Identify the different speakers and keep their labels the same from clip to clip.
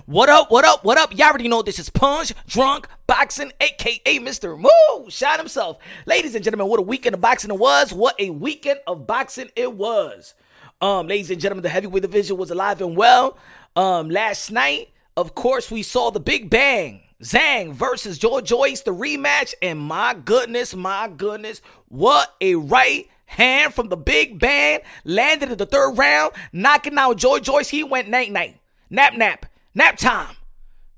Speaker 1: What up, what up, what up? Y'all already know this is Punch Drunk Boxing, aka Mr. Moo, shot himself. Ladies and gentlemen, what a weekend of boxing it was. What a weekend of boxing it was. Ladies and gentlemen, the heavyweight division was alive and well. Last night, of course, we saw the big bang. Zhang versus Joyce, the rematch. And my goodness, what a right hand from the big bang. Landed in the third round, knocking out Joyce. He went night-night. Nap time.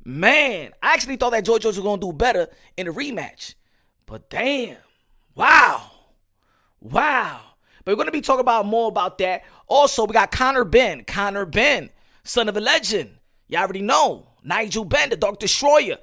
Speaker 1: Man, I actually thought that Joyce was going to do better in the rematch. But damn. Wow. But we're going to be talking about more about that. Also, we got Benn. Benn, son of a legend. Y'all already know. Nigel Benn, the Dark Destroyer.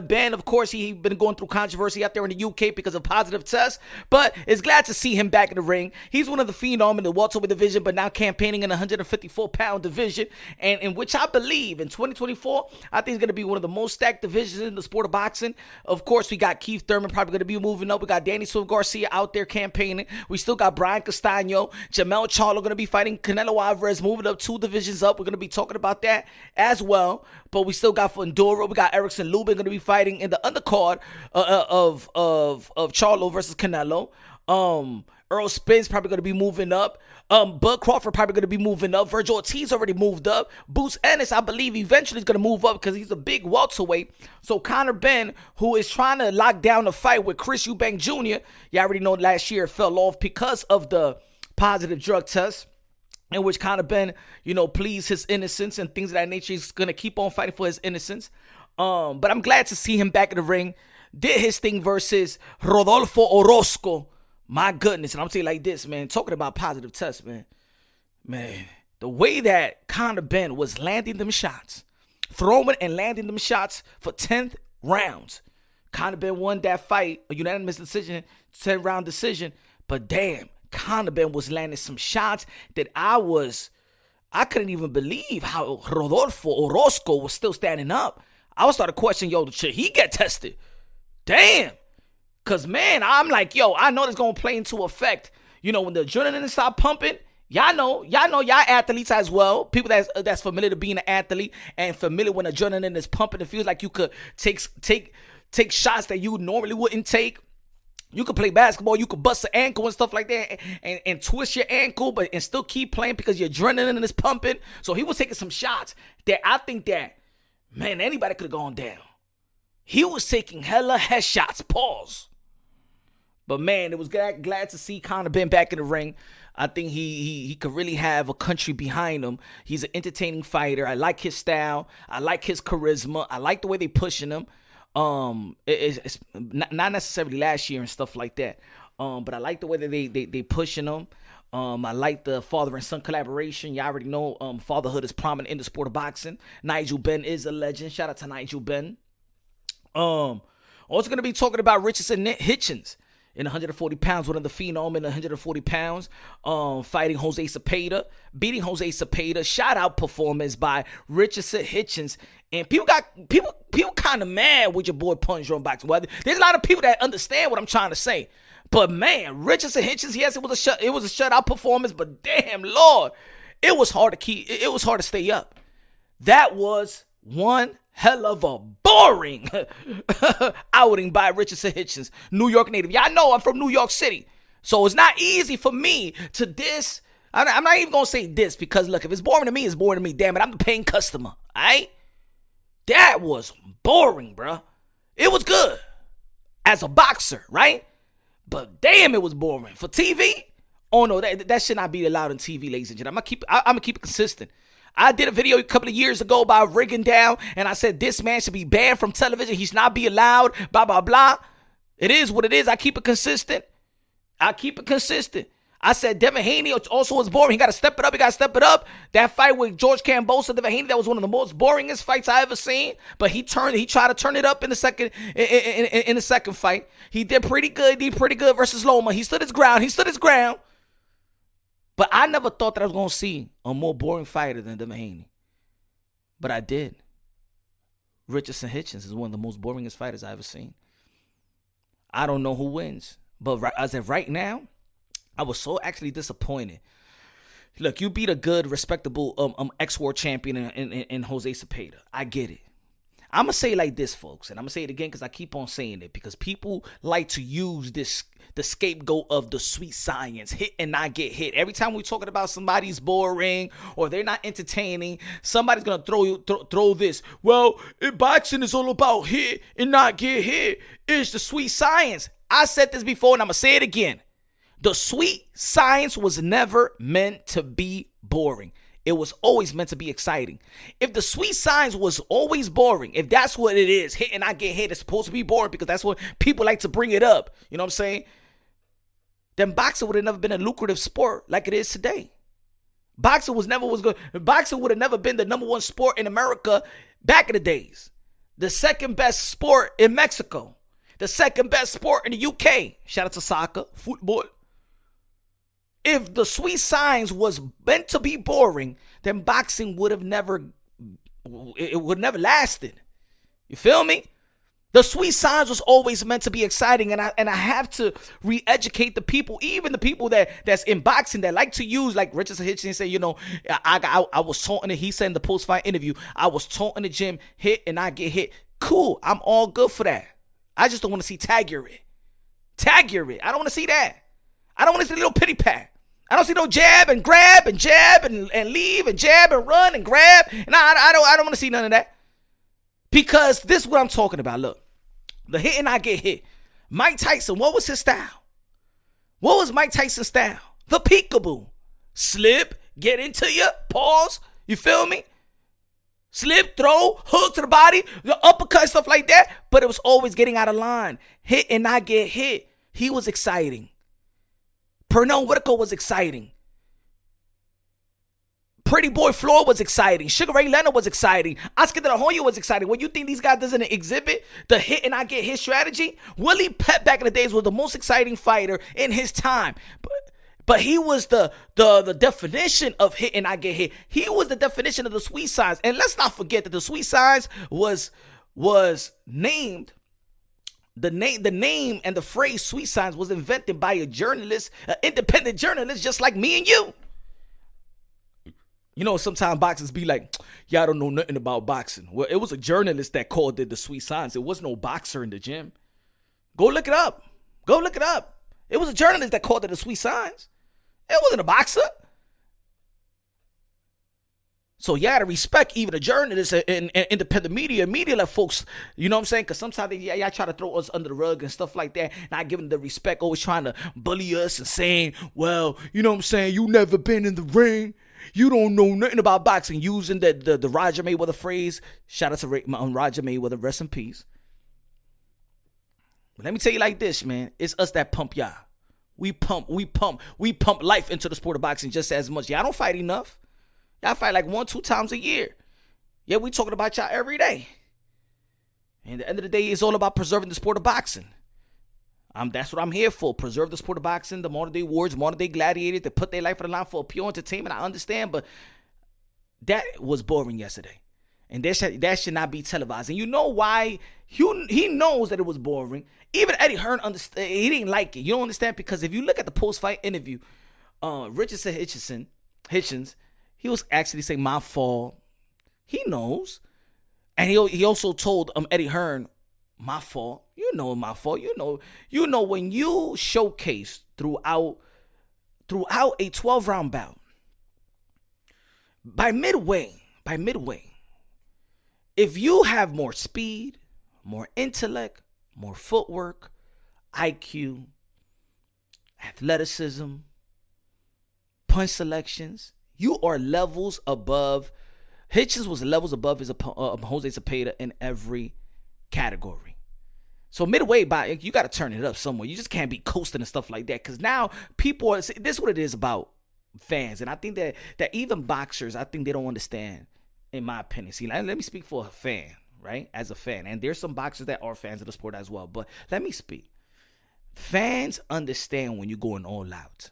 Speaker 1: Benn, of course, he been going through controversy out there in the UK because of positive tests, but it's glad to see him back in the ring. He's one of the phenom in the welterweight division, but now campaigning in the 154-pound division, and in which I believe in 2024, I think it's going to be one of the most stacked divisions in the sport of boxing. Of course, we got Keith Thurman probably going to be moving up. We got Danny Swift Garcia out there campaigning. We still got Brian Castano, Jermell Charlo going to be fighting Canelo Alvarez, moving up 2 divisions up. We're going to be talking about that as well, but we still got Fundora. We got Erickson Lubin going to be fighting in the undercard of Charlo versus Canelo. Earl Spence probably going to be moving up. Bud Crawford probably going to be moving up. Virgil Ortiz already moved up. Boots Ennis, I believe, eventually is going to move up because he's a big welterweight. So Benn, who is trying to lock down the fight with Chris Eubank Jr., you already know last year it fell off because of the positive drug test, in which Benn, pleads his innocence and things of that nature. He's going to keep on fighting for his innocence. But I'm glad to see him back in the ring. Did his thing versus Rodolfo Orozco. My goodness. And I'm saying like this, man. Talking about positive tests, man. Man, the way that Benn was landing them shots, throwing and landing them shots for 10th rounds. Benn won that fight, a unanimous decision, 10-round decision. But damn, Benn was landing some shots that I couldn't even believe how Rodolfo Orozco was still standing up. I was starting to question, should he get tested? Damn. Because, man, I'm like, I know that's going to play into effect. When the adrenaline start pumping, y'all athletes as well. People that's familiar to being an athlete and familiar when adrenaline is pumping. It feels like you could take shots that you normally wouldn't take. You could play basketball, you could bust an ankle and stuff like that and twist your ankle, and still keep playing because your adrenaline is pumping. So he was taking some shots that I think that, man, anybody could have gone down. He was taking hella headshots, pause. But, man, it was glad to see Benn back in the ring. I think he could really have a country behind him. He's an entertaining fighter. I like his style. I like his charisma. I like the way they pushing him. It's not necessarily last year and stuff like that. But I like the way that they pushing him. I like the father and son collaboration. You already know fatherhood is prominent in the sport of boxing. Nigel Benn is a legend. Shout out to Nigel Benn. Also going to be talking about Richardson Hitchins in 140 pounds, one of the phenom in 140 pounds, fighting Jose Zepeda, beating Jose Zepeda. Shout out performance by Richardson Hitchins. And people kind of mad with your boy Punch Drunk Boxing. Well, there's a lot of people that understand what I'm trying to say. But man, Richardson Hitchins, yes, it was a shutout performance, but damn Lord, it was hard to stay up. That was one hell of a boring outing by Richardson Hitchins, New York native. Y'all know I'm from New York City, so it's not easy for me to diss. I'm not even gonna say this because look, if it's boring to me, it's boring to me. Damn it, I'm the paying customer. All right, that was boring, bro. It was good as a boxer, right? But damn, it was boring for TV. Oh no, that should not be allowed on TV, ladies and gentlemen. I'm gonna keep it consistent. I did a video a couple of years ago about Rigging Down, and I said this man should be banned from television. He should not be allowed, blah, blah, blah. It is what it is. I keep it consistent. I said Devin Haney also was boring. He got to step it up. That fight with George Kambosos, Devin Haney, that was one of the most boringest fights I ever seen. But he tried to turn it up in the second fight. He did pretty good. Versus Loma. He stood his ground. But I never thought that I was going to see a more boring fighter than Devin Haney. But I did. Richardson Hitchins is one of the most boringest fighters I've ever seen. I don't know who wins. But as of right now, I was so actually disappointed Look, you beat a good, respectable ex-world champion in Jose Zepeda. I get it. I'm going to say it like this, folks, and I'm going to say it again because I keep on saying it, because people like to use the scapegoat of the sweet science, hit and not get hit. Every time we're talking about somebody's boring or they're not entertaining, somebody's going to throw this. Well, boxing is all about hit and not get hit. It's the sweet science. I said this before and I'm going to say it again. The sweet science was never meant to be boring. It was always meant to be exciting. If the sweet science was always boring, if that's what it is, hit and not get hit, it's supposed to be boring because that's what people like to bring it up. You know what I'm saying? Then boxing would have never been a lucrative sport like it is today. Boxing was good. Boxing would have never been the number one sport in America back in the days. The second best sport in Mexico. The second best sport in the UK. Shout out to soccer, football. If the sweet science was meant to be boring, then boxing would have never lasted. You feel me? The sweet science was always meant to be exciting, and I have to re-educate the people, even the people that's in boxing that like to use, like Richardson, Hitchins say, you know, I was taught he said in the post-fight interview, I was taught in the gym, hit and not get hit. Cool, I'm all good for that. I just don't want to see tag your it. I don't want to see that. I don't want to see a little pity pat. I don't see no jab and grab and jab and leave and jab and run and grab. And I don't want to see none of that. Because this is what I'm talking about. Look, the hit and I get hit. Mike Tyson, what was his style? What was Mike Tyson's style? The peekaboo. Slip, get into you, pause. You feel me? Slip, throw, hook to the body, the uppercut, stuff like that. But it was always getting out of line. Hit and not get hit. He was exciting. Pernell Whitaker was exciting. Pretty Boy Floyd was exciting. Sugar Ray Leonard was exciting. Oscar De La Hoya was exciting. When you think these guys doesn't exhibit the hit and not get hit strategy, Willie Pep back in the days was the most exciting fighter in his time. But he was the definition of hit and not get hit. He was the definition of the sweet science. And let's not forget that the sweet science was named. The name and the phrase sweet science was invented by a journalist, an independent journalist just like me and you. You know, sometimes boxers be like, yeah, I don't know nothing about boxing. Well, it was a journalist that called it the sweet science. It was no boxer in the gym. Go look it up. It was a journalist that called it the sweet science. It wasn't a boxer. So you gotta respect even the journalists and independent media like folks, you know what I'm saying? Because sometimes y'all try to throw us under the rug and stuff like that, not giving the respect, always trying to bully us and saying, well, you know what I'm saying, you never been in the ring, you don't know nothing about boxing, using the Roger Mayweather phrase. Shout out to Roger Mayweather, rest in peace. But let me tell you like this, man, it's us that pump y'all. We pump life into the sport of boxing just as much. Y'all don't fight enough. Y'all fight like 1-2 times a year. Yeah, we talking about y'all every day. And at the end of the day, it's all about preserving the sport of boxing. That's what I'm here for. Preserve the sport of boxing, the modern day warriors, modern day gladiators that put their life on the line for pure entertainment. I understand, but that was boring yesterday. And that should not be televised. And you know why? He knows that it was boring. Even Eddie Hearn understand. He didn't like it. You don't understand? Because if you look at the post-fight interview, Richardson Hitchins, he was actually saying, my fault. He knows. And he also told Eddie Hearn, my fault. You know my fault. You know when you showcase throughout a 12-round bout, by midway, if you have more speed, more intellect, more footwork, IQ, athleticism, punch selections, you are levels above. Hitchins was levels above his Jose Zepeda in every category. So midway, you got to turn it up somewhere. You just can't be coasting and stuff like that. Because now people this is what it is about fans. And I think that even boxers, I think they don't understand, in my opinion. See, let me speak for a fan, right? As a fan. And there's some boxers that are fans of the sport as well. But let me speak. Fans understand when you're going all out.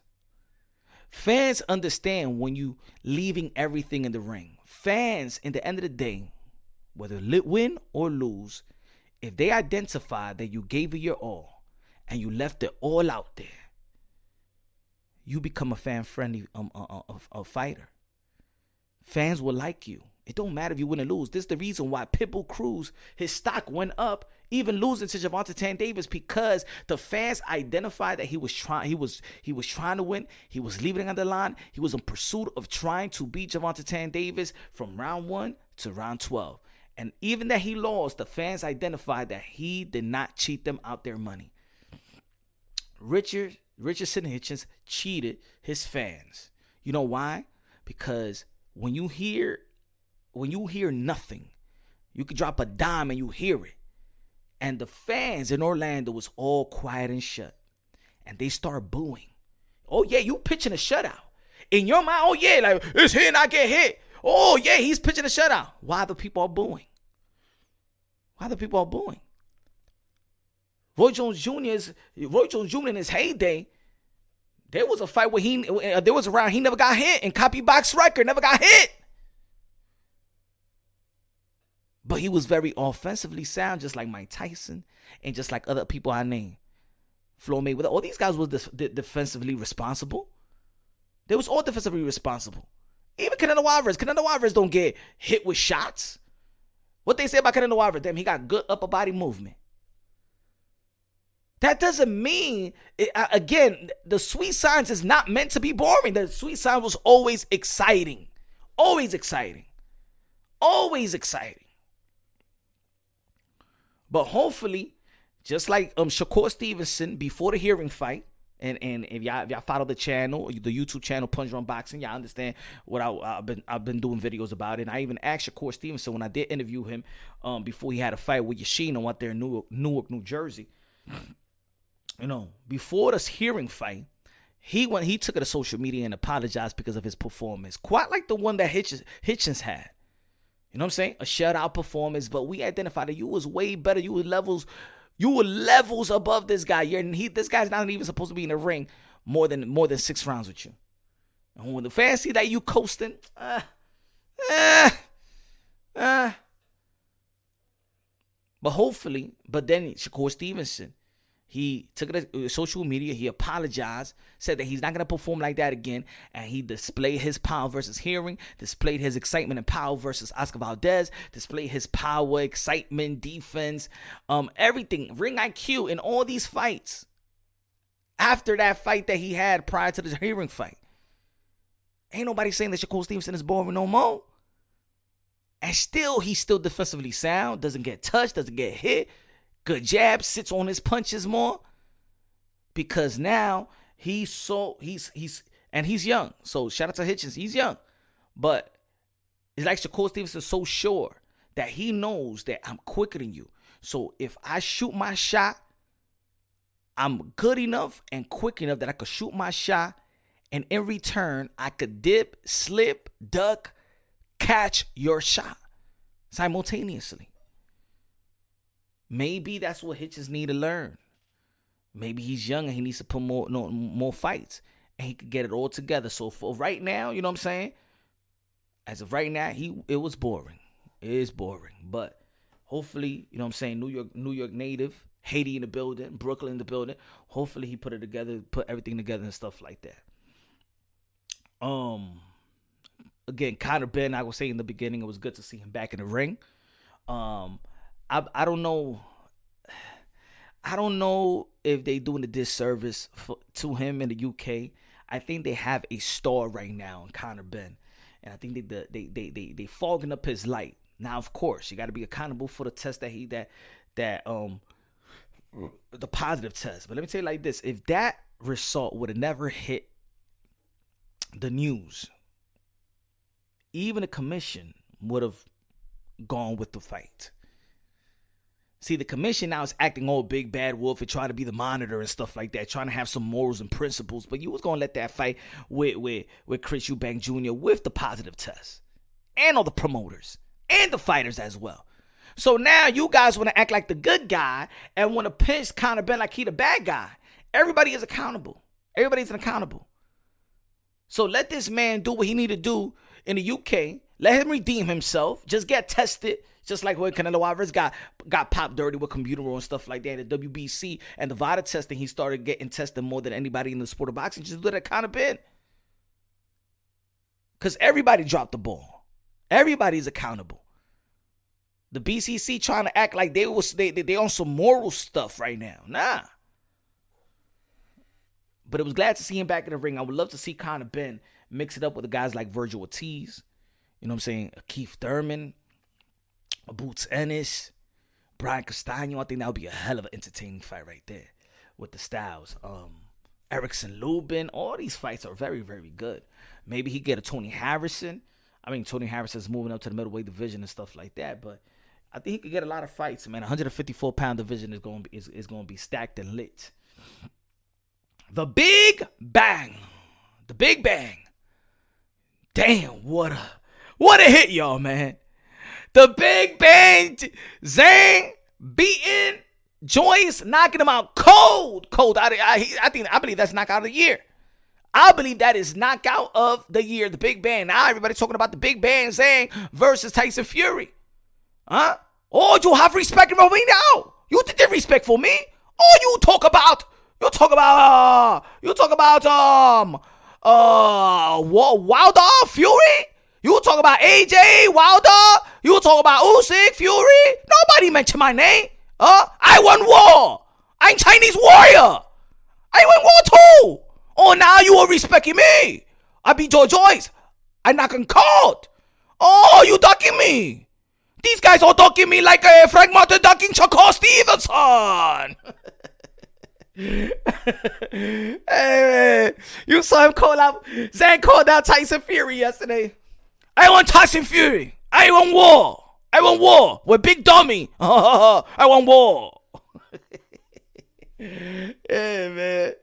Speaker 1: Fans understand when you leaving everything in the ring. Fans, in the end of the day, whether win or lose, if they identify that you gave it your all and you left it all out there, you become a fan-friendly fighter. Fans will like you. It don't matter if you win or lose. This is the reason why Pitbull Cruz, his stock went up, even losing to Gervonta Tank Davis, because the fans identified that he was trying to win. He was leaving it on the line. He was in pursuit of trying to beat Gervonta Tank Davis from round 1 to round 12. And even that he lost, the fans identified that he did not cheat them out their money. Richardson and Hitchins cheated his fans. You know why? Because when you hear nothing, you could drop a dime and you hear it. And the fans in Orlando was all quiet and shut. And they start booing. Oh, yeah, you pitching a shutout. In your mind, oh, yeah, like, it's hit and I get hit. Oh, yeah, he's pitching a shutout. Why the people are booing? Roy Jones Jr. in his heyday, there was a fight where there was a round he never got hit, and Copy Box record never got hit. But he was very offensively sound, just like Mike Tyson and just like other people I named. Floyd Mayweather. All these guys was defensively responsible. They was all defensively responsible. Even Canelo Alvarez don't get hit with shots. What they say about Canelo Alvarez, damn, he got good upper body movement. That doesn't mean, again, the sweet science is not meant to be boring. The sweet science was always exciting. Always exciting. Always exciting. But hopefully, just like Shakur Stevenson before the hearing fight, and if y'all follow the channel, the YouTube channel Punch Drunk Boxing, y'all understand what I've been doing videos about it. And I even asked Shakur Stevenson when I did interview him before he had a fight with Yoshino out there in Newark, New Jersey. You know, before this hearing fight, he took it to social media and apologized because of his performance, quite like the one that Hitchins had. You know what I'm saying? A shutout performance, but we identified that you was way better. You were levels above this guy. This guy's not even supposed to be in the ring more than 6 rounds with you. And when the fans see that you coasting, but then Shakur Stevenson, he took it to social media. He apologized, said that he's not going to perform like that again. And he displayed his power versus hearing, displayed his excitement and power versus Oscar Valdez, displayed his power, excitement, defense, everything, ring IQ in all these fights. After that fight that he had prior to the hearing fight. Ain't nobody saying that Shakur Stevenson is boring no more. And he's still defensively sound, doesn't get touched, doesn't get hit. Good jab, sits on his punches more. Because now he's young. So shout out to Hitchins, he's young. But it's like Shakur Stevenson is so sure that he knows that I'm quicker than you. So if I shoot my shot, I'm good enough and quick enough that I could shoot my shot. And in return, I could dip, slip, duck, catch your shot simultaneously. Maybe that's what Hitchins need to learn. Maybe he's young and he needs to put more fights. And he could get it all together. So for right now, you know what I'm saying? As of right now, it was boring. It is boring. But hopefully, you know what I'm saying, New York native, Haiti in the building, Brooklyn in the building. Hopefully he put it together, put everything together and stuff like that. Again, Conor Benn, I was saying in the beginning, it was good to see him back in the ring. I don't know. I don't know if they doing a disservice to him in the UK. I think they have a star right now in Conor Benn, and I think they fogging up his light. Now, of course, you got to be accountable for the test the positive test. But let me tell you like this: if that result would have never hit the news, even the commission would have gone with the fight. See, the commission now is acting all big bad wolf and trying to be the monitor and stuff like that, trying to have some morals and principles. But you was going to let that fight with Chris Eubank Jr. with the positive test. And all the promoters. And the fighters as well. So now you guys want to act like the good guy and want to pinch Conor Benn like he the bad guy. Everybody is accountable. Everybody's accountable. So let this man do what he need to do in the UK. Let him redeem himself. Just get tested. Just like when Canelo Alvarez got popped dirty with computer and stuff like that. The WBC and the VADA testing, he started getting tested more than anybody in the sport of boxing. Just let it kind of been. Because everybody dropped the ball. Everybody's accountable. The BCC trying to act like they on some moral stuff right now. Nah. But it was glad to see him back in the ring. I would love to see Conor Benn mix it up with the guys like Virgil Ortiz. You know what I'm saying? Keith Thurman. Boots Ennis. Brian Castaño. I think that would be a hell of an entertaining fight right there. With the styles. Erickson Lubin. All these fights are very, very good. Maybe he get a Tony Harrison. I mean, Tony Harrison's moving up to the middleweight division and stuff like that. But I think he could get a lot of fights, man. 154-pound division is going to be stacked and lit. The Big Bang. The Big Bang. Damn, what a hit, y'all, man. The Big Bang. Zhang beating Joyce, knocking him out cold. I believe that's knockout of the year. I believe that is knockout of the year. The Big Bang. Now everybody's talking about the Big Bang Zhang versus Tyson Fury. Huh? Oh, you have respect for me now. You did respect for me. Oh, you talk about Wilder, Fury. You talk about AJ Wilder. You talk about Usyk, Fury. Nobody mentioned my name. I won war. I'm Chinese warrior. I won war too. Oh, now you are respecting me. I beat Joyce. I knock him cold. Oh, you ducking me. These guys are ducking me like Frank Martin ducking Shakur Stevenson. Hey, man. You saw him call out. Zhang called out Tyson Fury yesterday. I want Tyson Fury. I want war. I want war with Big Dummy. I want war. Yeah, man.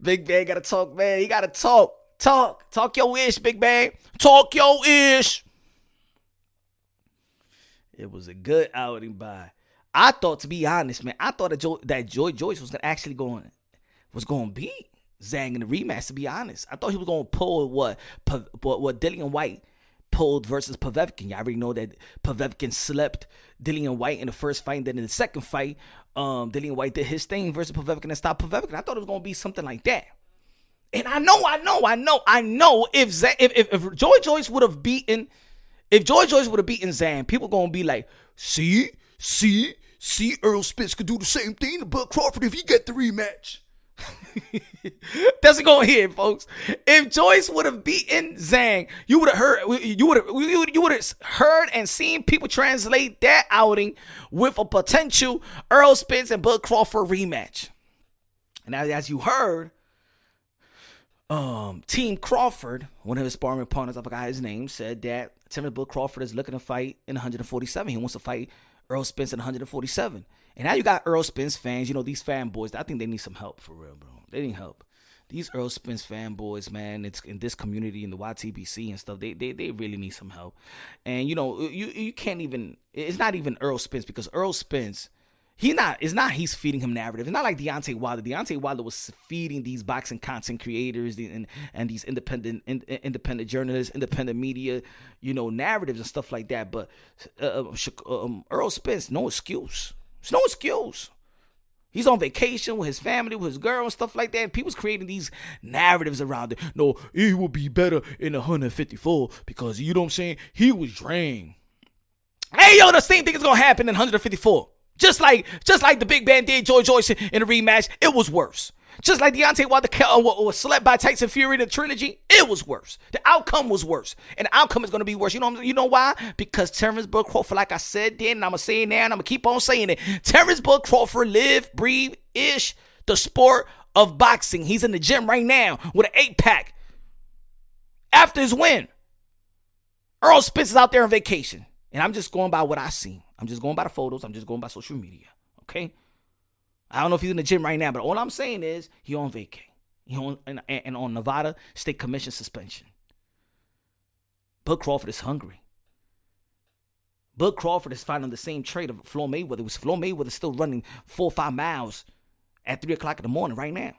Speaker 1: Big Bang gotta talk, man. He gotta talk. Talk your ish, Big Bang. Talk your ish. It was a good outing by. I thought, to be honest, man, I thought that Joyce was actually going to beat Zhang in the rematch, to be honest. I thought he was going to pull what Dillian White pulled versus Povetkin. You already know that Povetkin slept Dillian White in the first fight, and then in the second fight, Dillian White did his thing versus Povetkin and stopped Povetkin. I thought it was going to be something like that. And I know if Joyce would have beaten Zhang, people going to be like, see, Errol Spence could do the same thing to Bud Crawford if he get the rematch. That's going here, folks. If Joyce would have beaten Zhang, you would have heard and seen people translate that outing with a potential Errol Spence and Bud Crawford rematch. And as you heard, Team Crawford, one of his sparring partners, I forgot his name, said that Terrence Bud Crawford is looking to fight in 147. He wants to fight Errol Spence in 147. And now you got Errol Spence fans, these fanboys. I think they need some help, for real, bro. They need help. These Errol Spence fanboys, man, it's in this community, in the YTBC and stuff, they really need some help. And, you can't even, it's not even Errol Spence, because Errol Spence, he's feeding him narrative. It's not like Deontay Wilder. Deontay Wilder was feeding these boxing content creators and these independent journalists, independent media, narratives and stuff like that. But Errol Spence, no excuse. There's no excuse. He's on vacation with his family, with his girl and stuff like that. People's creating these narratives around it. No, he will be better in 154 because, you know what I'm saying, he was drained. Hey, the same thing is going to happen in 154. Just like the Big Bang did Joyce in the rematch, it was worse. Just like Deontay Wilder was slept by Tyson Fury in the trilogy, it was worse. The outcome was worse. And the outcome is going to be worse. You know why? Because Terrence Bud Crawford, like I said then, and I'm going to say it now, and I'm going to keep on saying it. Terrence Bud Crawford live, breathe, the sport of boxing. He's in the gym right now with an 8-pack. After his win, Errol Spence is out there on vacation. And I'm just going by what I seen. I'm just going by the photos. I'm just going by social media. Okay? I don't know if he's in the gym right now, but all I'm saying is he on vacay. He on Nevada State Commission suspension. Bud Crawford is hungry. Bud Crawford is fighting the same trade of Floyd Mayweather. It was Floyd Mayweather still running 4 or 5 miles at 3 o'clock in the morning right now.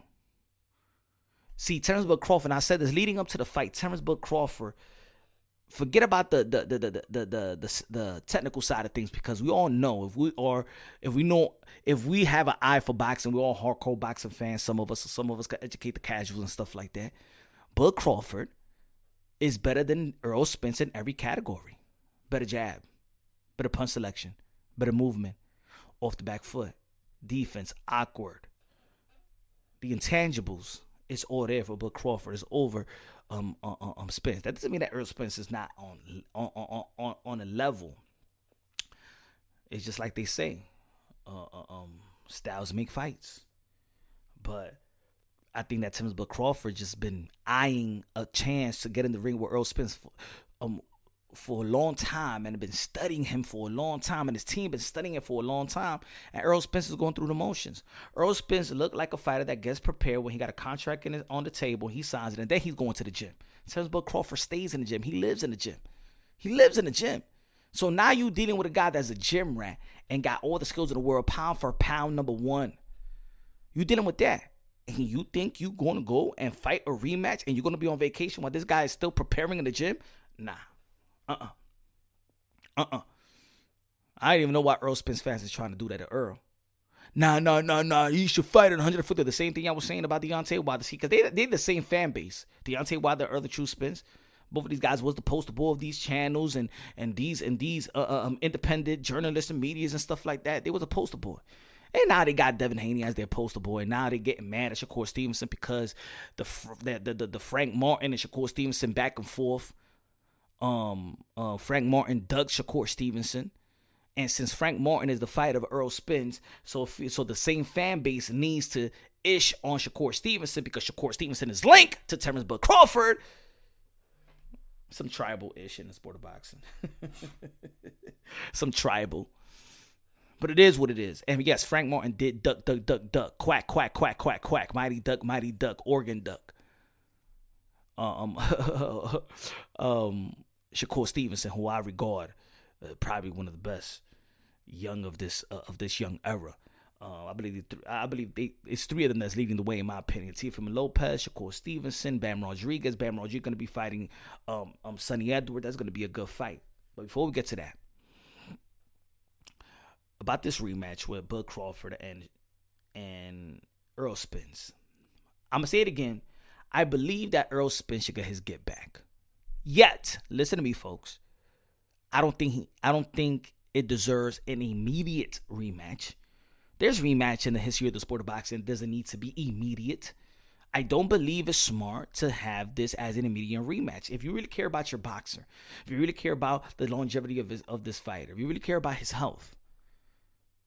Speaker 1: See, Terrence Bud Crawford, and I said this leading up to the fight, Terrence Bud Crawford forget about the technical side of things, because we all know if we have an eye for boxing, we're all hardcore boxing fans. Some of us can educate the casuals and stuff like that. Bud Crawford is better than Errol Spence in every category. Better jab, better punch selection, better movement, off the back foot, defense, awkward. The intangibles is all there for Bud Crawford. It's over Spence. That doesn't mean that Errol Spence is not on a level. It's just like they say, styles make fights. But I think that Tim's Bud Crawford just been eyeing a chance to get in the ring with Errol Spence for a long time, and been studying him for a long time, and his team been studying it for a long time, and Errol Spence is going through the motions. Errol Spence looked like a fighter that gets prepared when he got a contract on the table, he signs it, and then he's going to the gym. Tim's Bud Crawford stays in the gym. He lives in the gym. So now you dealing with a guy that's a gym rat and got all the skills in the world, pound for pound, number one. You dealing with that. And you think you going to go and fight a rematch and you're going to be on vacation while this guy is still preparing in the gym? Nah. I didn't even know why Errol Spence fans is trying to do that to Earl. Nah. You should fight at 150. The same thing I was saying about Deontay Wilder. See, because they're the same fan base. Deontay Wilder, Earl the True Spence. Both of these guys was the poster boy of these channels and these independent journalists and medias and stuff like that. They was a poster boy. And now they got Devin Haney as their poster boy. Now they're getting mad at Shakur Stevenson because the Frank Martin and Shakur Stevenson back and forth. Frank Martin dug Shakur Stevenson, and since Frank Martin is the fighter of Errol Spence, so the same fan base needs to ish on Shakur Stevenson because Shakur Stevenson is linked to Terrence Bud Crawford. Some tribal ish in the sport of boxing. Some tribal. But it is what it is. And yes, Frank Martin did duck, quack, quack, quack, quack, quack, mighty duck, Oregon duck. Shakur Stevenson, who I regard probably one of the best young of this young era. I believe it's three of them that's leading the way in my opinion. Teofimo Lopez, Shakur Stevenson, Bam Rodriguez. Bam Rodriguez going to be fighting Sonny Edwards. That's going to be a good fight. But before we get to that, about this rematch with Bud Crawford and Errol Spence, I'm gonna say it again. I believe that Errol Spence should get his get back. Yet, listen to me, folks. I don't think it deserves an immediate rematch. There's rematch in the history of the sport of boxing. It doesn't need to be immediate. I don't believe it's smart to have this as an immediate rematch. If you really care about your boxer, if you really care about the longevity of this fighter, if you really care about his health,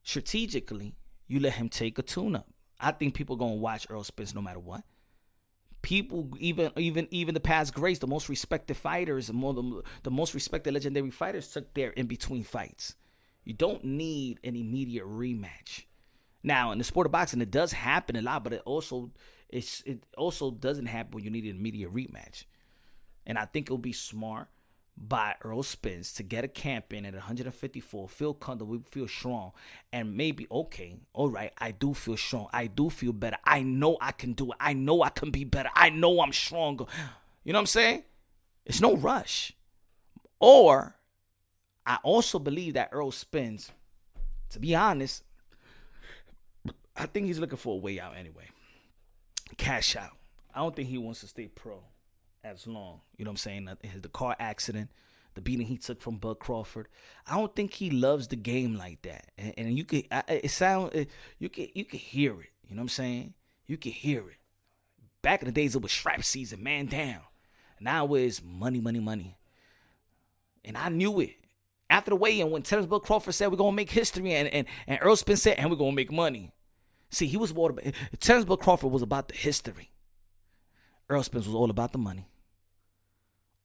Speaker 1: strategically, you let him take a tune-up. I think people are going to watch Errol Spence no matter what. People, even the past greats, the most respected fighters, the most respected legendary fighters took their in-between fights. You don't need an immediate rematch. Now, in the sport of boxing, it does happen a lot, but it also doesn't happen when you need an immediate rematch. And I think it'll be smart by Errol Spence to get a camp in at 154, feel comfortable, feel strong, and maybe, okay, all right, I do feel strong. I do feel better. I know I can do it. I know I can be better. I know I'm stronger. You know what I'm saying? It's no rush. Or, I also believe that Errol Spence, to be honest, I think he's looking for a way out anyway. Cash out. I don't think he wants to stay pro as long. You know what I'm saying? The car accident, the beating he took from Bud Crawford. I don't think he loves the game like that. And you could you could hear it. You know what I'm saying? You could hear it. Back in the days it was strap season, man down. Now it's money. And I knew it. After the weigh-in, when Terrence Bud Crawford said we're gonna make history, and Errol Spence said, and we're gonna make money. See, Terrence Bud Crawford was about the history. Errol Spence was all about the money.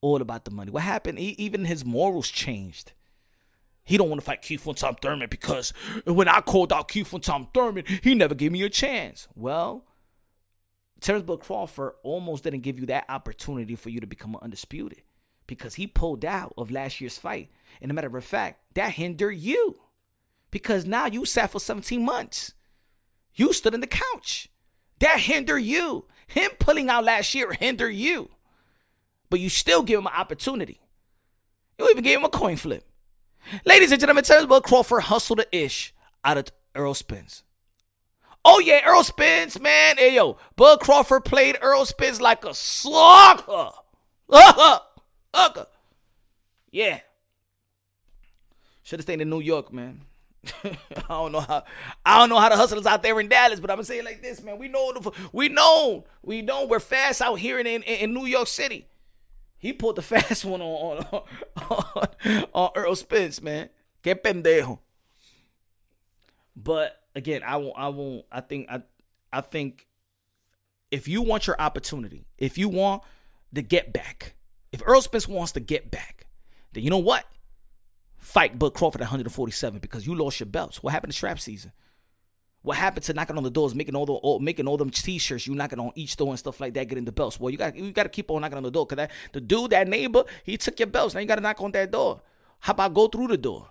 Speaker 1: All about the money. What happened? Even his morals changed. He don't want to fight Keith von Tom Thurman because when I called out Keith von Tom Thurman, he never gave me a chance. Well, Terrence Bud Crawford almost didn't give you that opportunity for you to become undisputed because he pulled out of last year's fight. And as a matter of fact, that hindered you because now you sat for 17 months. You stood on the couch. That hindered you. Him pulling out last year hindered you. But you still give him an opportunity. You even gave him a coin flip. Ladies and gentlemen, tell us about Crawford hustled the ish out of Errol Spence. Oh, yeah, Errol Spence, man. Hey, yo, Bud Crawford played Errol Spence like a sucker. Yeah. Should have stayed in New York, man. I don't know how the hustlers out there in Dallas, but I'm gonna say it like this, man. We know we're fast out here in New York City. He pulled the fast one on Errol Spence, man. Que pendejo. But again, I think if you want your opportunity, if you want the get back, if Errol Spence wants to get back, then you know what? Fight Bud Crawford at 147 because you lost your belts. What happened to strap season? What happened to knocking on the doors, making all them t-shirts, you knocking on each door and stuff like that, getting the belts? Well, you got to keep on knocking on the door because the dude, that neighbor, he took your belts. Now you got to knock on that door. How about go through the door?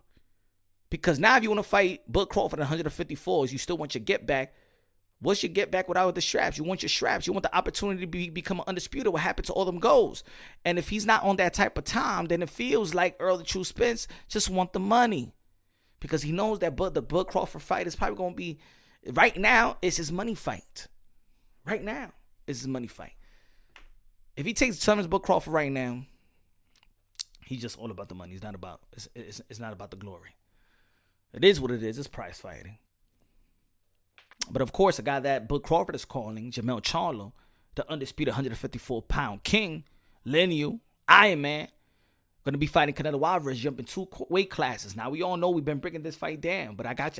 Speaker 1: Because now if you want to fight Bud Crawford at 154, you still want your get back. What's your get back without the straps? You want your straps. You want the opportunity to become undisputed. What happened to all them goals? And if he's not on that type of time, then it feels like Earl the True Spence just want the money. Because he knows that the Bud Crawford fight is probably going to be, right now, it's his money fight. Right now, it's his money fight. If he takes Summers Bud Crawford right now, he's just all about the money. It's not about the glory. It is what it is. It's prize fighting. But of course, a guy that Bud Crawford is calling, Jermell Charlo, the undisputed 154-pound king, lineal, Iron Man, going to be fighting Canelo Alvarez, jumping 2 weight classes. Now, we all know we've been bringing this fight down, but I got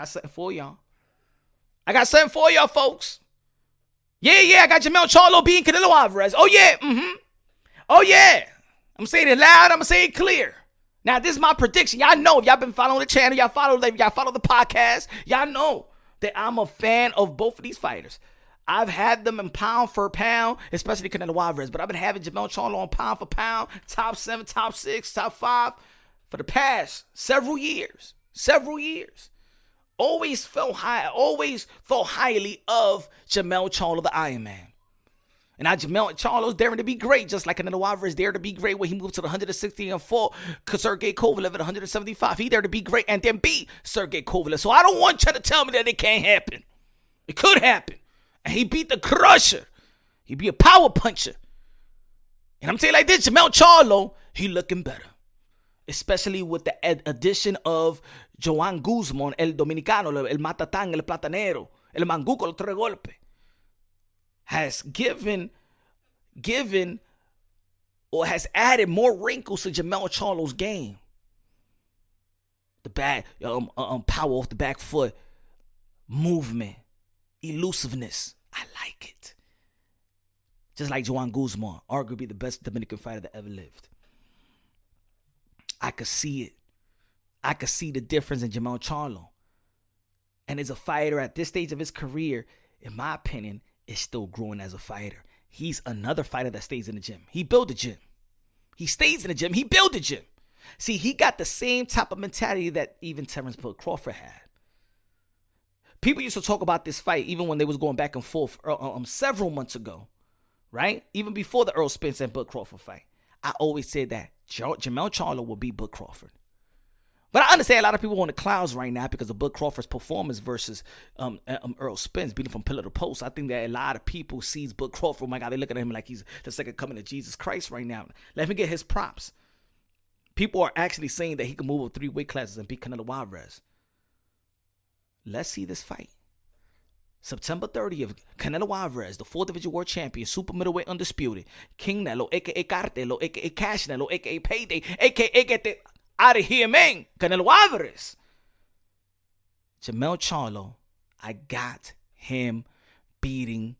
Speaker 1: something for y'all. I got something for y'all, folks. Yeah, I got Jermell Charlo beating Canelo Alvarez. Oh, yeah, Oh, yeah. I'm saying it loud. I'm going to say it clear. Now, this is my prediction. Y'all know, if y'all been following the channel, y'all follow the podcast, y'all know that I'm a fan of both of these fighters. I've had them in pound for pound, especially Canelo Alvarez, but I've been having Jermell Charlo on pound for pound, top 7, top 6, top 5 for the past several years. Always thought highly of Jermell Charlo, the Iron Man. And now Jermell Charlo's daring to be great, just like Canelo Alvarez dared to be great when he moved to the 160 and fought Sergey Kovalev at 175. He dared to be great and then beat Sergey Kovalev. So I don't want you to tell me that it can't happen. It could happen. And he beat the Crusher. He be a power puncher. And I'm telling you like this, Jermell Charlo, he looking better. Especially with the addition of Joan Guzman, el Dominicano, el Matatán, el Platanero, el Manguco, el Tres Golpe. Has given or has added more wrinkles to Jermell Charlo's game. The back, power off the back foot, movement, elusiveness. I like it. Just like Joan Guzman, arguably the best Dominican fighter that ever lived. I could see it. I could see the difference in Jermell Charlo. And as a fighter at this stage of his career, in my opinion, is still growing as a fighter. He's another fighter that stays in the gym. He built a gym. He stays in the gym. He built a gym. See, he got the same type of mentality that even Terrence Bud Crawford had. People used to talk about this fight even when they was going back and forth several months ago, right? Even before the Errol Spence and Bud Crawford fight. I always said that Jermell Charlo will beat Bud Crawford. But I understand a lot of people on the clouds right now because of Bud Crawford's performance versus Errol Spence beating from pillar to post. I think that a lot of people sees Bud Crawford. Oh my God, they look at him like he's the second coming of Jesus Christ right now. Let me get his props. People are actually saying that he can move up 3 weight classes and beat Canelo Alvarez. Let's see this fight. September 30th, Canelo Alvarez, the 4th Division World Champion, super middleweight undisputed. King Nelo, a.k.a. Cartelo, a.k.a. Cash Nelo, a.k.a. Payday, a.k.a. Get the out of here, man. Canelo Alvarez. Jermell Charlo, I got him beating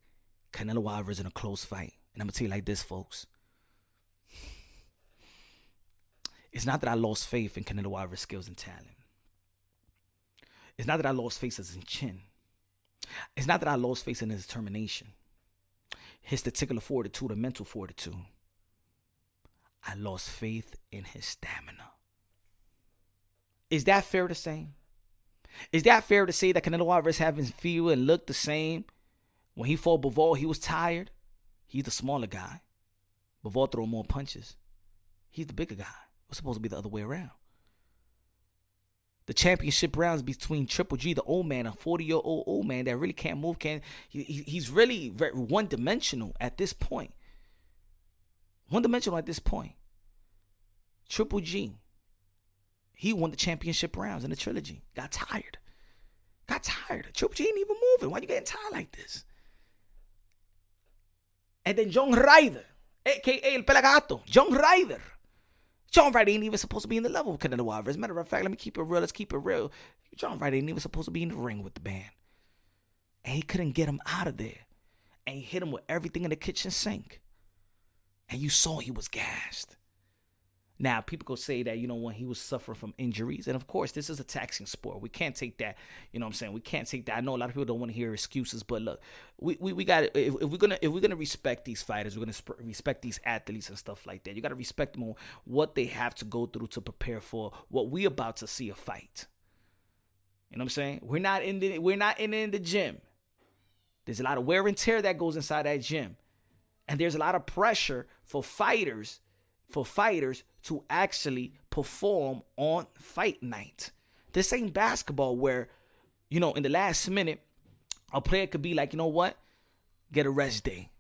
Speaker 1: Canelo Alvarez in a close fight. And I'm going to tell you like this, folks. It's not that I lost faith in Canelo Alvarez's skills and talent. It's not that I lost faith in his chin. It's not that I lost faith in his determination, his testicular fortitude, and mental fortitude. I lost faith in his stamina. Is that fair to say? Is that fair to say that Canelo Alvarez having feel and look the same? When he fought Bivol, he was tired. He's the smaller guy. Bivol threw more punches. He's the bigger guy. was supposed to be the other way around. The championship rounds between Triple G, the old man, a 40-year-old old man that really can't move. He's really very one-dimensional at this point. One-dimensional at this point. Triple G, he won the championship rounds in the trilogy. Got tired. Triple G ain't even moving. Why you getting tired like this? And then John Ryder, a.k.a. El Pelagato, John Ryder. John Ryder ain't even supposed to be in the level of Canelo Alvarez. Matter of fact, let me keep it real. Let's keep it real. John Ryder ain't even supposed to be in the ring with the band. And he couldn't get him out of there. And he hit him with everything in the kitchen sink. And you saw he was gassed. Now, people go say that, when he was suffering from injuries. And, of course, this is a taxing sport. We can't take that. You know what I'm saying? We can't take that. I know a lot of people don't want to hear excuses. But, look, we got if we're gonna respect these fighters, we're going to respect these athletes and stuff like that. You got to respect them on what they have to go through to prepare for what we about to see a fight. You know what I'm saying? We're not in the gym. There's a lot of wear and tear that goes inside that gym. And there's a lot of pressure for fighters to actually perform on fight night. This ain't basketball where, in the last minute, a player could be like, you know what? Get a rest day.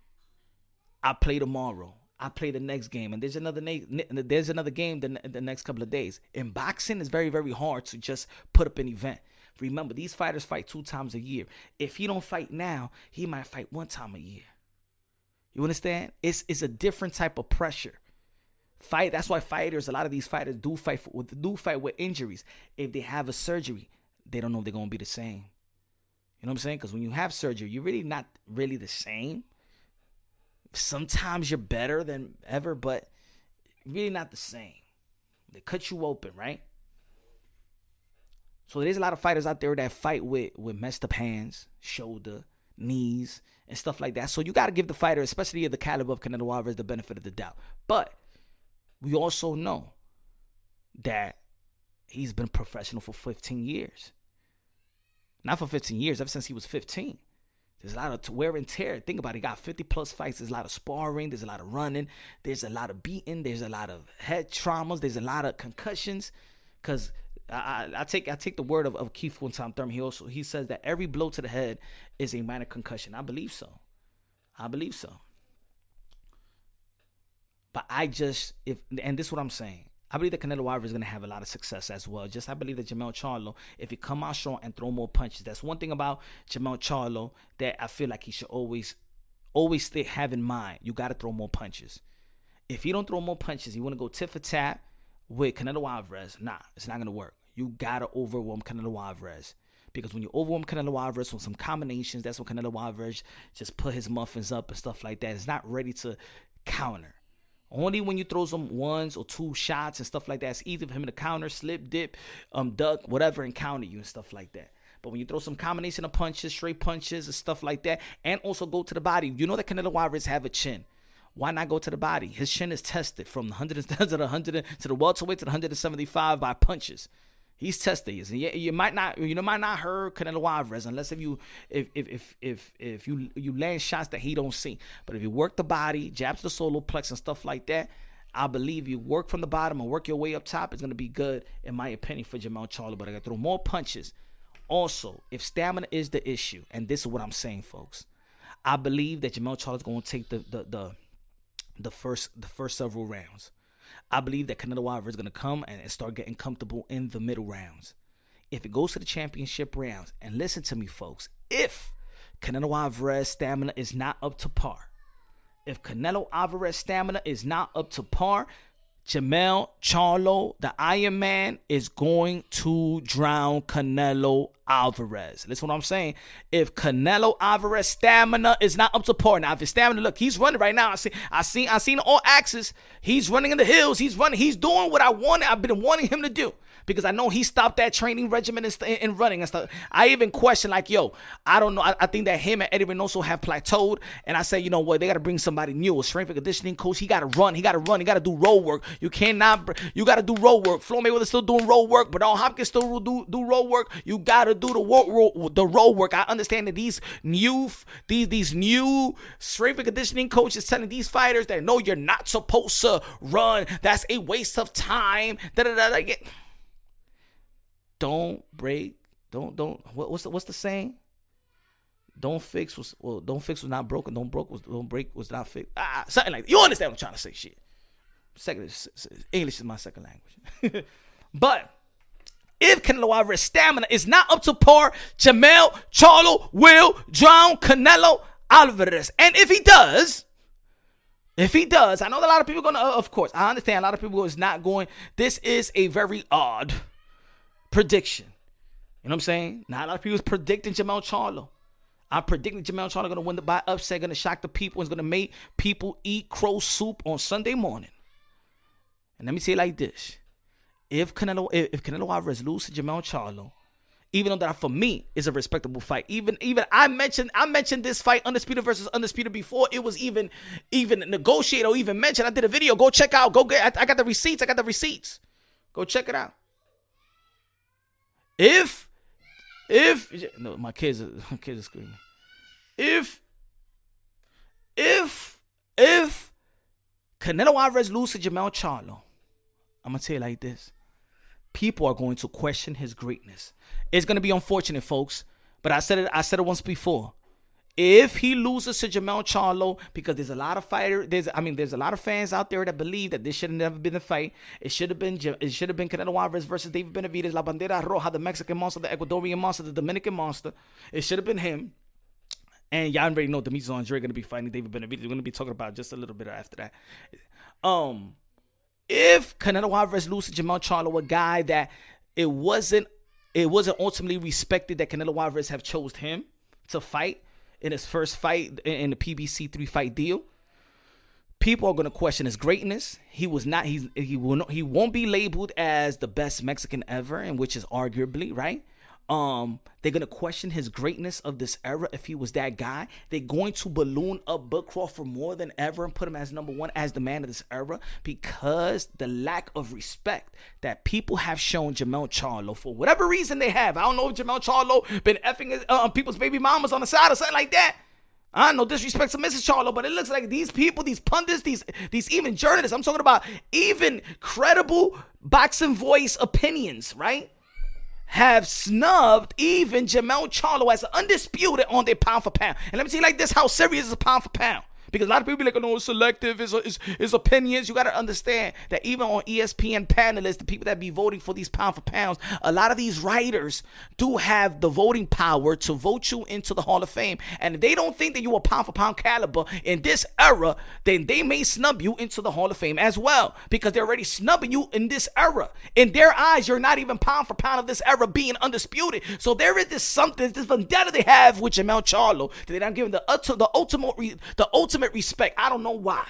Speaker 1: I play tomorrow. I play the next game. And there's another game the next couple of days. In boxing, it's very, very hard to just put up an event. Remember, these fighters fight 2 times a year. If he don't fight now, he might fight 1 time a year. You understand? It's a different type of pressure. That's why a lot of these fighters do fight with injuries. If they have a surgery, they don't know if they're going to be the same. You know what I'm saying? Because when you have surgery, you're really not really the same. Sometimes you're better than ever, but really not the same. They cut you open, right? So there's a lot of fighters out there that fight with messed up hands, shoulder, knees, and stuff like that. So you got to give the fighter, especially at the caliber of Canelo Alvarez, the benefit of the doubt. But we also know that he's been professional for 15 years. Not for 15 years, ever since he was 15. There's a lot of wear and tear. Think about it. He got 50-plus fights. There's a lot of sparring. There's a lot of running. There's a lot of beating. There's a lot of head traumas. There's a lot of concussions. Because I take the word of Keith one time Thurman. He says that every blow to the head is a minor concussion. I believe so. But and this is what I'm saying. I believe that Canelo Alvarez is going to have a lot of success as well. I believe that Jermell Charlo, if he come out strong and throw more punches, that's one thing about Jermell Charlo that I feel like he should always have in mind. You got to throw more punches. If you don't throw more punches, you want to go tit for tat with Canelo Alvarez, it's not going to work. You got to overwhelm Canelo Alvarez. Because when you overwhelm Canelo Alvarez with some combinations, that's when Canelo Alvarez just put his muffins up and stuff like that. It's not ready to counter. Only when you throw some 1 or 2 shots and stuff like that, it's easy for him to counter, slip, dip, duck, whatever, and counter you and stuff like that. But when you throw some combination of punches, straight punches and stuff like that, and also go to the body, you know that Canelo Alvarez have a chin. Why not go to the body? His chin is tested from the 100 to the welterweight to the 175 by punches. He's tested. And you might not hurt Canelo Alvarez unless if you land shots that he don't see. But if you work the body, jabs the solar plex and stuff like that, I believe you work from the bottom and work your way up top, it's gonna be good in my opinion for Jermell Charlo. But I gotta throw more punches. Also, if stamina is the issue, and this is what I'm saying, folks, I believe that Jermell Charlo is gonna take the first several rounds. I believe that Canelo Alvarez is going to come and start getting comfortable in the middle rounds. If it goes to the championship rounds, and listen to me, folks, if Canelo Alvarez stamina is not up to par, Jermell Charlo, the Iron Man, is going to drown Canelo Alvarez. Listen what I'm saying. If Canelo Alvarez stamina is not up to par, now if his stamina, look, he's running right now. I seen all axes. He's running in the hills. He's running. He's doing what I've been wanting him to do. because I know he stopped that training regimen and running and stuff. I even question like, yo, I don't know. I think that him and Eddie Reynoso have plateaued. And I say, you know what? They got to bring somebody new, a strength and conditioning coach. He got to run. He got to do road work. You got to do road work. Floyd Mayweather still doing road work. Bernal Hopkins still do road work. You got to do the road work. I understand that these new strength and conditioning coaches telling these fighters that, no, you're not supposed to run. That's a waste of time. Don't break. What's the saying? Don't fix was not broken. Don't break was not fixed. Something like that. You understand what I'm trying to say? Shit. English is my second language. But if Canelo Alvarez's stamina is not up to par, Jermell Charlo will drown Canelo Alvarez. And if he does, I know that a lot of people are going to, of course, I understand a lot of people is not going. This is a very odd prediction. You know what I'm saying? Not a lot of people is predicting Jermell Charlo. I'm predicting Jermell Charlo going to win by upset, going to shock the people, and is going to make people eat crow soup on Sunday morning. And let me say it like this. If Canelo Alvarez loses to Jermell Charlo, even though that for me is a respectable fight, even I mentioned this fight, Undisputed versus Undisputed, before it was even negotiated or even mentioned. I did a video. Go check out. I got the receipts. Go check it out. No, my kids are screaming. If Canelo Alvarez loses to Jermell Charlo, I'm gonna tell you like this: people are going to question his greatness. It's gonna be unfortunate, folks, but I said it once before. If he loses to Jermell Charlo, because there's a lot of there's a lot of fans out there that believe that this should have never been a fight. It should have been Canelo Alvarez versus David Benavidez, La Bandera Roja, the Mexican monster, the Ecuadorian monster, the Dominican monster. It should have been him. And y'all already know Demetrius Andre going to be fighting David Benavidez. We're going to be talking about just a little bit after that. If Canelo Alvarez loses to Jermell Charlo, a guy that it wasn't ultimately respected that Canelo Alvarez have chose him to fight in his first fight in the PBC 3-fight deal, people are going to question his greatness. He won't be labeled as the best Mexican ever, and which is arguably right. They're going to question his greatness of this era if he was that guy. They're going to balloon up Bud Crawford more than ever and put him as number one, as the man of this era, because the lack of respect that people have shown Jermell Charlo for whatever reason they have. I don't know if Jermell Charlo been effing people's baby mamas on the side or something like that. I don't know, disrespect to Mrs. Charlo, but it looks like these people, these pundits, these even journalists, I'm talking about even credible boxing voice opinions, right, have snubbed even Jermell Charlo as undisputed on their pound for pound. And let me tell you like this, how serious is a pound for pound. Because a lot of people be like, oh, no, it's selective, it's opinions. You got to understand that even on ESPN panelists, the people that be voting for these pound for pounds, a lot of these writers do have the voting power to vote you into the Hall of Fame. And if they don't think that you are pound for pound caliber in this era, then they may snub you into the Hall of Fame as well, because they're already snubbing you in this era. In their eyes, you're not even pound for pound of this era being undisputed. So there is this vendetta they have with Jermell Charlo that they're not giving the ultimate respect. I don't know why,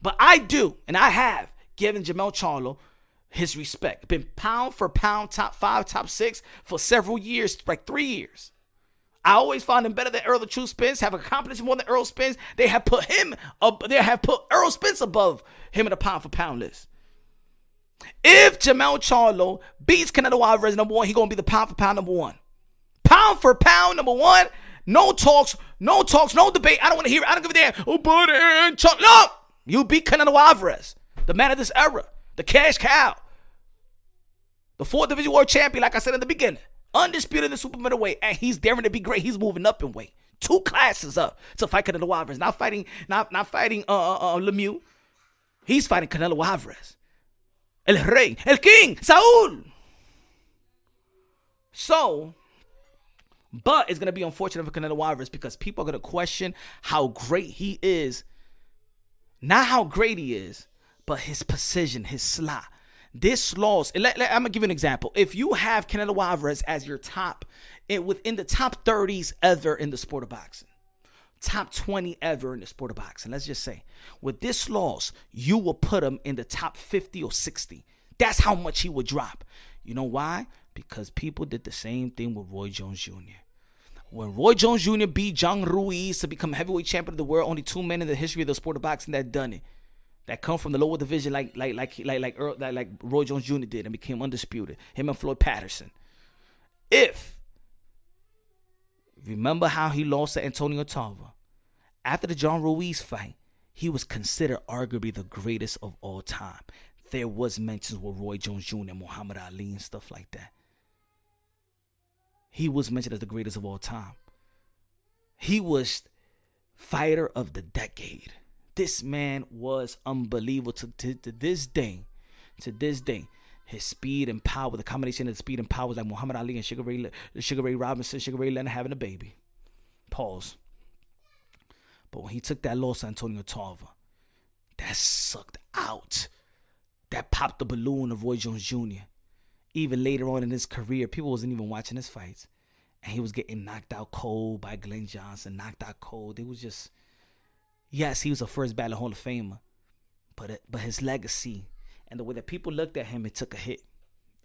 Speaker 1: but I do, and I have given Jermell Charlo his respect. Been pound for pound top 5, top 6 for several years, like 3 years. I always find him better than Earl the True Spence. Have accomplished more than Earl Spence. They have put Earl Spence above him in the pound for pound list. If Jermell Charlo beats Canelo Alvarez number 1, he's gonna be the pound for pound number 1. Pound for pound number 1. No talks, no debate. I don't want to hear it. I don't give a damn. Oh, but no, you beat Canelo Alvarez, the man of this era, the cash cow, the 4th division world champion. Like I said in the beginning, undisputed in the super middleweight, and he's daring to be great. He's moving up in weight, 2 classes up to fight Canelo Alvarez. Not fighting Lemieux. He's fighting Canelo Alvarez, El Rey, El King, Saul. So. But it's going to be unfortunate for Canelo Alvarez because people are going to question how great he is. Not how great he is, but his precision, his slot. This loss, I'm going to give you an example. If you have Canelo Alvarez as your top, within the top 30s ever in the sport of boxing, top 20 ever in the sport of boxing, let's just say, with this loss, you will put him in the top 50 or 60. That's how much he would drop. You know why? Because people did the same thing with Roy Jones Jr. When Roy Jones Jr. beat Zhang Ruiz to become heavyweight champion of the world, only 2 men in the history of the sport of boxing that done it. That come from the lower division like Roy Jones Jr. did and became undisputed. Him and Floyd Patterson. Remember how he lost to Antonio Tarver. After the John Ruiz fight, he was considered arguably the greatest of all time. There was mentions with Roy Jones Jr., Muhammad Ali, and stuff like that. He was mentioned as the greatest of all time. He was fighter of the decade. This man was unbelievable to this day. To this day. His speed and power, the combination of speed and power was like Muhammad Ali and Sugar Ray Robinson, Sugar Ray Leonard having a baby. Pause. But when he took that loss to Antonio Tarver, that sucked out. That popped the balloon of Roy Jones Jr. Even later on in his career, people wasn't even watching his fights. And he was getting knocked out cold by Glenn Johnson, knocked out cold. It was just, yes, he was a first ballot Hall of Famer. But his legacy and the way that people looked at him, it took a hit.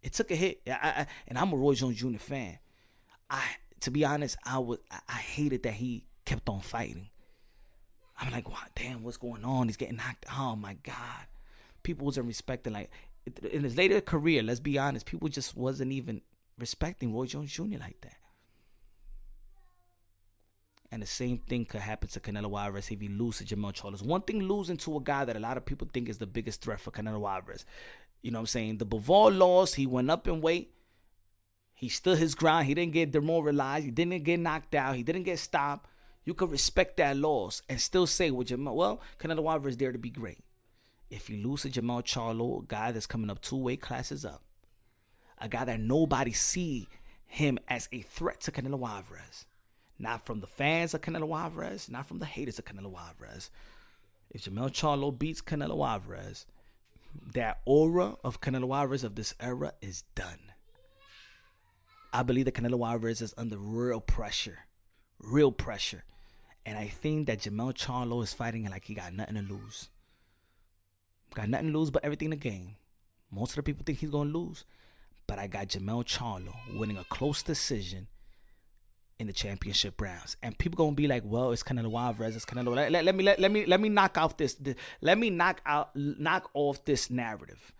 Speaker 1: It took a hit. And I'm a Roy Jones Jr. fan. To be honest, I hated that he kept on fighting. I'm like, wow, damn, what's going on? He's getting knocked. Oh my God. People wasn't respecting, like, in his later career, let's be honest, people just wasn't even respecting Roy Jones Jr. like that. And the same thing could happen to Canelo Alvarez if he loses to Jermell Charlo. One thing, losing to a guy that a lot of people think is the biggest threat for Canelo Alvarez. You know what I'm saying? The Bivol lost. He went up in weight. He stood his ground. He didn't get demoralized. He didn't get knocked out. He didn't get stopped. You could respect that loss and still say with Jermell, well, Canelo Alvarez is there to be great. If you lose to Jermell Charlo, a guy that's coming up 2 weight classes up, a guy that nobody see him as a threat to Canelo Alvarez, not from the fans of Canelo Alvarez, not from the haters of Canelo Alvarez. If Jermell Charlo beats Canelo Alvarez, that aura of Canelo Alvarez of this era is done. I believe that Canelo Alvarez is under real pressure. Real pressure. And I think that Jermell Charlo is fighting like he got nothing to lose. Got nothing to lose but everything to gain. Most of the people think he's going to lose. But I got Jermell Charlo winning a close decision in the championship rounds. And people going to be like, well, it's Canelo Alvarez. It's Canelo. Let me knock off this. Let me knock off this narrative.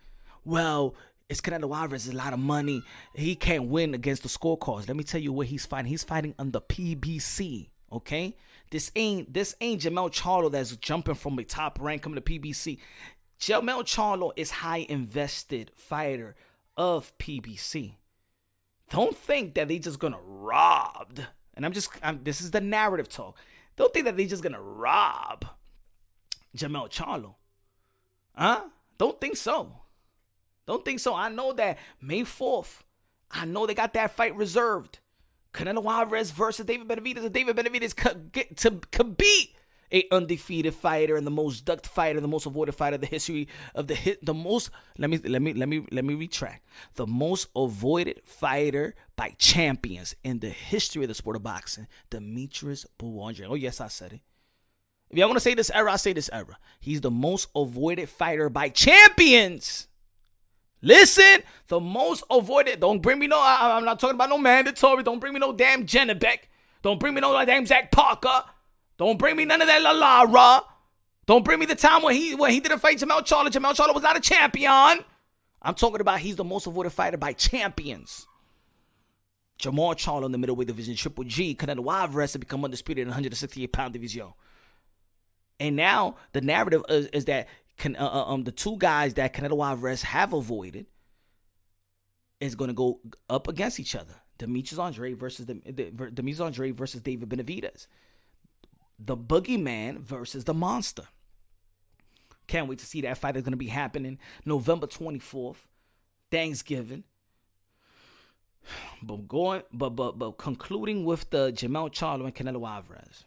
Speaker 1: Well, it's Canelo Alvarez. It's a lot of money. He can't win against the scorecards. Let me tell you what he's fighting. He's fighting under PBC. Okay? This ain't Jermell Charlo that's jumping from a top rank coming to PBC. Jermell Charlo is high invested fighter of PBC. Don't think that they just gonna rob. And this is the narrative talk. Don't think that they just gonna rob Jermell Charlo. Don't think so. Don't think so. I know that May 4th, I know they got that fight reserved. Canelo Alvarez versus David Benavidez. And David Benavidez could beat a undefeated fighter and the most ducked fighter, the most avoided fighter in the history of the most. Let me retract. The most avoided fighter by champions in the history of the sport of boxing, Demetrius Bouandre. Oh yes, I said it. If y'all want to say this era, I say this era. He's the most avoided fighter by champions. Listen, the most avoided. Don't bring me no. I'm not talking about no mandatory. Don't bring me no damn Jennebeck. Don't bring me no damn Zach Parker. Don't bring me none of that Lara. Don't bring me the time when he didn't fight Jermell Charlo. Jermell Charlo was not a champion. I'm talking about he's the most avoided fighter by champions. Jermell Charlo in the middleweight division, Triple G. Canelo Alvarez to become undisputed in 168-pound division. And now the narrative is that the two guys that Canelo Alvarez have avoided is going to go up against each other. Demetrius Andre versus David Benavidez. The Boogeyman versus the Monster. Can't wait to see that fight. Is going to be happening November 24th, Thanksgiving. But concluding with the Jermell Charlo and Canelo Alvarez.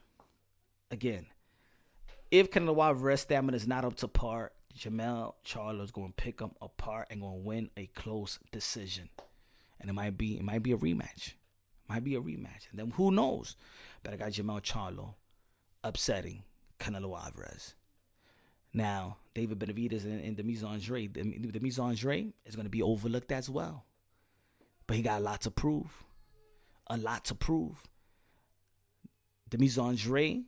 Speaker 1: Again, if Canelo Alvarez stamina is not up to par, Jermell Charlo is going to pick him apart and going to win a close decision. And it might be a rematch. And then who knows? But I got Jermell Charlo upsetting Canelo Alvarez. Now, David Benavidez and Demise Andre, Demise Andre is going to be overlooked as well. But he got a lot to prove. A lot to prove. Demise Andre,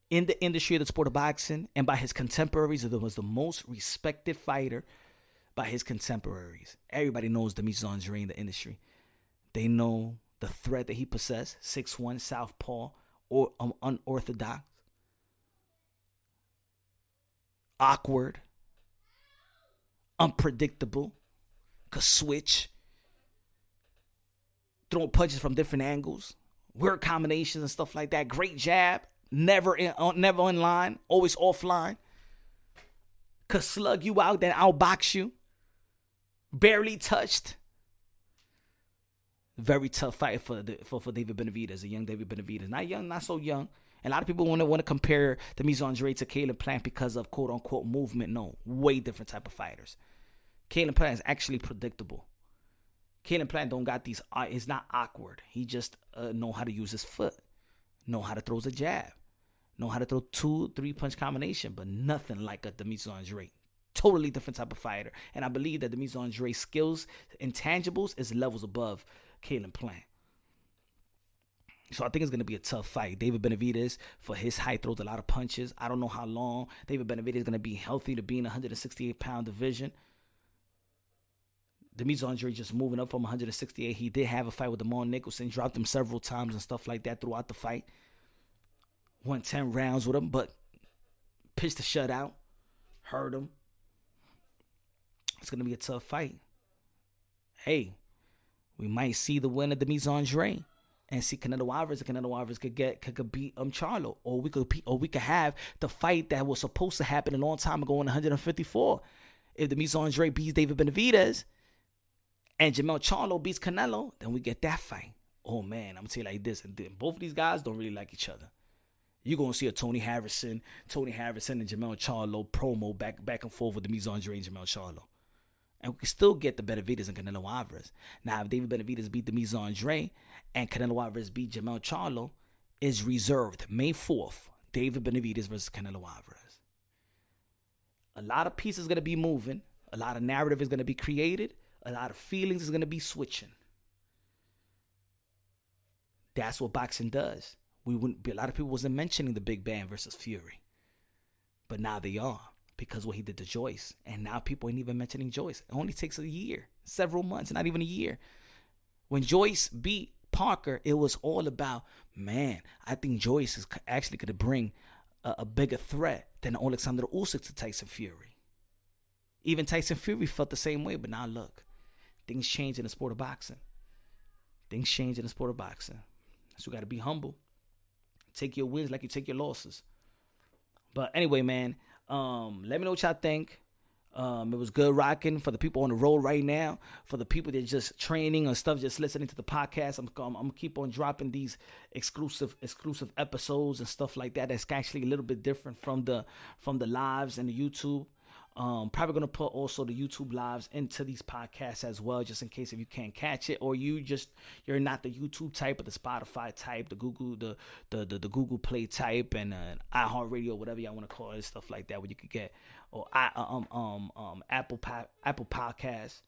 Speaker 1: in the industry of the sport of boxing and by his contemporaries, was the most respected fighter by his contemporaries. Everybody knows Demise Andre in the industry. They know the threat that he possessed, 6'1", southpaw, or unorthodox, awkward, unpredictable, could switch, throwing punches from different angles, weird combinations and stuff like that. Great jab, never in line, always offline. Could slug you out, then outbox you. Barely touched. Very tough fight for David Benavidez, a young David Benavidez. Not young, not so young. And a lot of people want to compare Demise Andre to Caleb Plant because of quote-unquote movement. No, way different type of fighters. Caleb Plant is actually predictable. Caleb Plant don't got these, it's not awkward. He just know how to use his foot. Know how to throw a jab. Know how to throw 2-3 punch combination, but nothing like a Demise Andre. Totally different type of fighter. And I believe that Demise Andre's skills, intangibles, is levels above Caleb Plant. So I think it's going to be a tough fight. David Benavidez, for his height, throws a lot of punches. I don't know how long David Benavidez is going to be healthy to be in a 168-pound division. Demise Andre just moving up from 168. He did have a fight with Damon Nicholson, dropped him several times and stuff like that throughout the fight. Won 10 rounds with him, but pitched a shutout. Hurt him. It's going to be a tough fight. Hey, we might see the winner, Demise Andre, and see Canelo Alvarez. Canelo Alvarez could beat Charlo, or we could have the fight that was supposed to happen a long time ago in 154. If Demise Andre beats David Benavidez and Jermell Charlo beats Canelo, then we get that fight. Oh man, I'm gonna tell you like this, and both of these guys don't really like each other. You're gonna see a Tony Harrison and Jermell Charlo promo back and forth with Demise Andre and Jermell Charlo. And we can still get the Benavidez and Canelo Alvarez. Now, if David Benavidez beat Demise Andre and Canelo Alvarez beat Jermell Charlo, is reserved May 4th. David Benavidez versus Canelo Alvarez. A lot of pieces going to be moving. A lot of narrative is going to be created. A lot of feelings is going to be switching. That's what boxing does. A lot of people wasn't mentioning the Big Bang versus Fury. But now they are. Because what he did to Joyce. And now people ain't even mentioning Joyce. It only takes a year. Several months. Not even a year. When Joyce beat Parker, it was all about, man, I think Joyce is actually going to bring a bigger threat than Alexander Usyk to Tyson Fury. Even Tyson Fury felt the same way. But now look. Things change in the sport of boxing. Things change in the sport of boxing. So you got to be humble. Take your wins like you take your losses. But anyway, man. Let me know what y'all think. It was good rocking for the people on the road right now. For the people that are just training or stuff, just listening to the podcast. I'm gonna keep on dropping these exclusive episodes and stuff like that. That's actually a little bit different from the lives and the YouTube. Probably gonna put also the YouTube lives into these podcasts as well, just in case if you can't catch it, or you're not the YouTube type, but the Spotify type, the Google, the Google Play type, and iHeartRadio, whatever y'all want to call it, stuff like that, where you could get, or Apple Podcasts.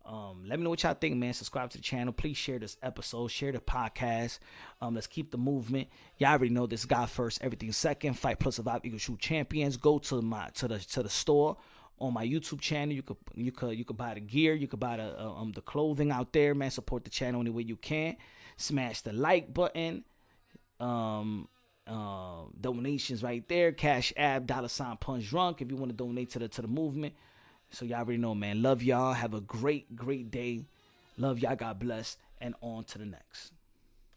Speaker 1: Let me know what y'all think, man. Subscribe to the channel. Please share this episode. Share the podcast. Let's keep the movement. Y'all already know this. God first, everything second. Fight Plus Survive Eagle Shoot Champions. Go to the store on my YouTube channel. You could buy the gear. You could buy the clothing out there, man. Support the channel any way you can. Smash the like button. Donations right there. Cash App $ Punch Drunk if you want to donate to the movement. So y'all already know, man. Love y'all. Have a great day. Love y'all. God bless. And on to the next.